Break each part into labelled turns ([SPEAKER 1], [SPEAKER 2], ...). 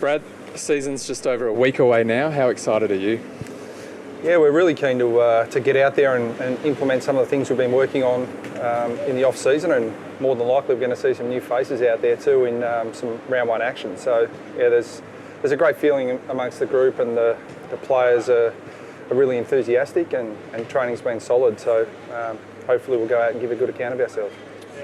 [SPEAKER 1] Brad, the season's just over a week away now. How excited are you?
[SPEAKER 2] Yeah, we're really keen to get out there and implement some of the things we've been working on in the off-season, and more than likely we're going to see some new faces out there too in some round one action. So yeah, there's a great feeling amongst the group, and the players are really enthusiastic, and training's been solid. So hopefully we'll go out and give a good account of ourselves.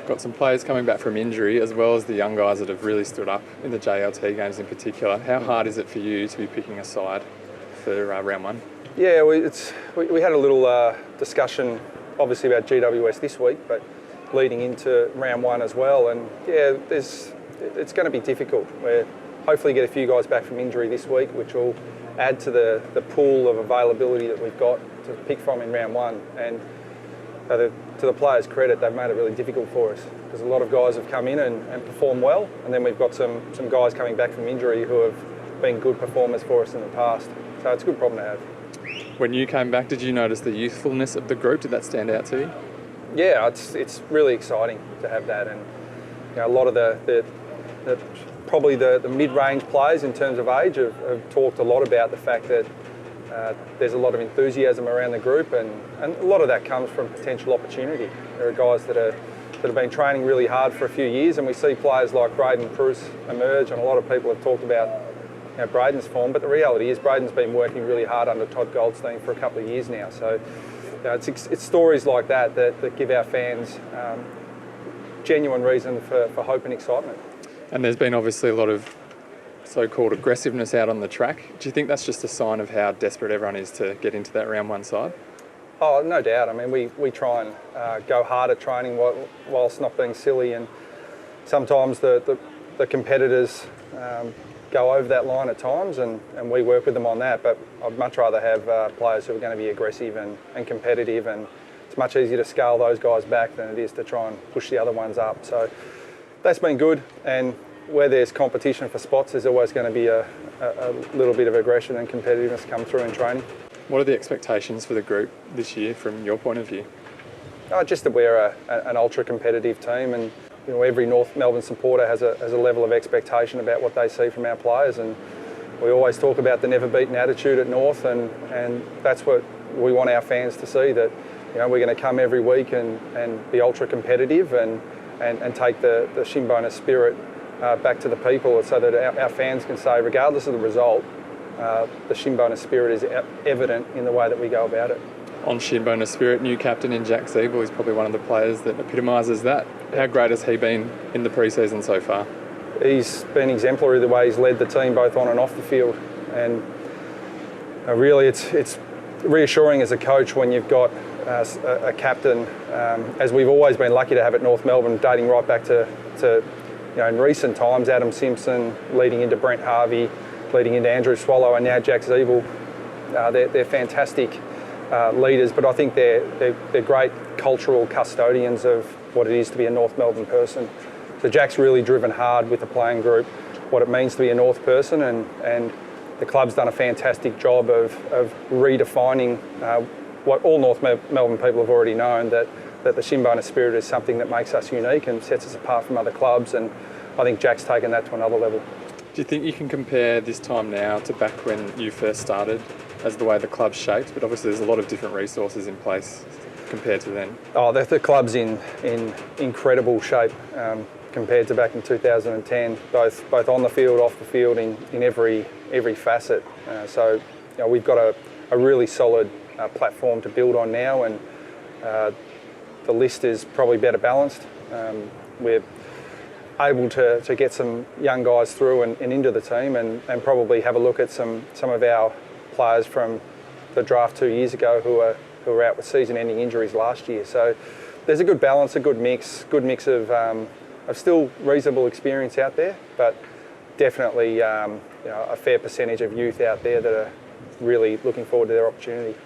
[SPEAKER 1] Got some players coming back from injury, as well as the young guys that have really stood up in the JLT games in particular. How hard is it for you to be picking a side for round one?
[SPEAKER 2] Yeah, we had a little discussion, obviously, about GWS this week, but leading into round one as well. And yeah, it's going to be difficult. We're hopefully get a few guys back from injury this week, which will add to the pool of availability that we've got to pick from in round one. And to the players' credit, they've made it really difficult for us, because a lot of guys have come in and performed well, and then we've got some guys coming back from injury who have been good performers for us in the past. So it's a good problem to have.
[SPEAKER 1] When you came back, did you notice the youthfulness of the group? Did that stand out to you?
[SPEAKER 2] Yeah, it's really exciting to have that, and a lot of the probably the mid-range players in terms of age have talked a lot about the fact that there's a lot of enthusiasm around the group, and a lot of that comes from potential opportunity. There are guys that have been training really hard for a few years, and we see players like Braden Pruce emerge, and a lot of people have talked about Braden's form, but the reality is Braden's been working really hard under Todd Goldstein for a couple of years now. So it's stories like that give our fans genuine reason for hope and excitement.
[SPEAKER 1] And there's been obviously a lot of so-called aggressiveness out on the track. Do you think that's just a sign of how desperate everyone is to get into that round one side?
[SPEAKER 2] Oh, no doubt. I mean, we try and go hard at training whilst not being silly, and sometimes the competitors go over that line at times, and we work with them on that. But I'd much rather have players who are going to be aggressive and competitive, and it's much easier to scale those guys back than it is to try and push the other ones up. So that's been good, and where there's competition for spots, there's always going to be a little bit of aggression and competitiveness come through in training.
[SPEAKER 1] What are the expectations for the group this year from your point of view?
[SPEAKER 2] Just that we're an ultra-competitive team, and every North Melbourne supporter has a level of expectation about what they see from our players, and we always talk about the never-beaten attitude at North, and that's what we want our fans to see, that we're going to come every week and be ultra-competitive and take the Shinboner spirit back to the people, so that our fans can say, regardless of the result, the Shinboner spirit is evident in the way that we go about it.
[SPEAKER 1] On Shinboner spirit, new captain in Jack Siebel is probably one of the players that epitomises that. How great has he been in the pre-season so far?
[SPEAKER 2] He's been exemplary the way he's led the team both on and off the field, and really it's reassuring as a coach when you've got a captain, as we've always been lucky to have at North Melbourne, dating right back to in recent times, Adam Simpson, leading into Brent Harvey, leading into Andrew Swallow, and now Jack Siebel. They're fantastic leaders, but I think they're great cultural custodians of what it is to be a North Melbourne person. So Jack's really driven hard with the playing group what it means to be a North person, and the club's done a fantastic job of redefining what all North Melbourne people have already known, that the Shinboner spirit is something that makes us unique and sets us apart from other clubs, and I think Jack's taken that to another level.
[SPEAKER 1] Do you think you can compare this time now to back when you first started as the way the club's shaped? But obviously there's a lot of different resources in place compared to then. Oh,
[SPEAKER 2] the club's in incredible shape compared to back in 2010, both on the field, off the field, in every facet. So we've got a really solid platform to build on now, and the list is probably better balanced. We're able to get some young guys through and into the team, and probably have a look at some of our players from the draft 2 years ago who were out with season-ending injuries last year. So there's a good balance, a good mix of still reasonable experience out there, but definitely a fair percentage of youth out there that are really looking forward to their opportunity.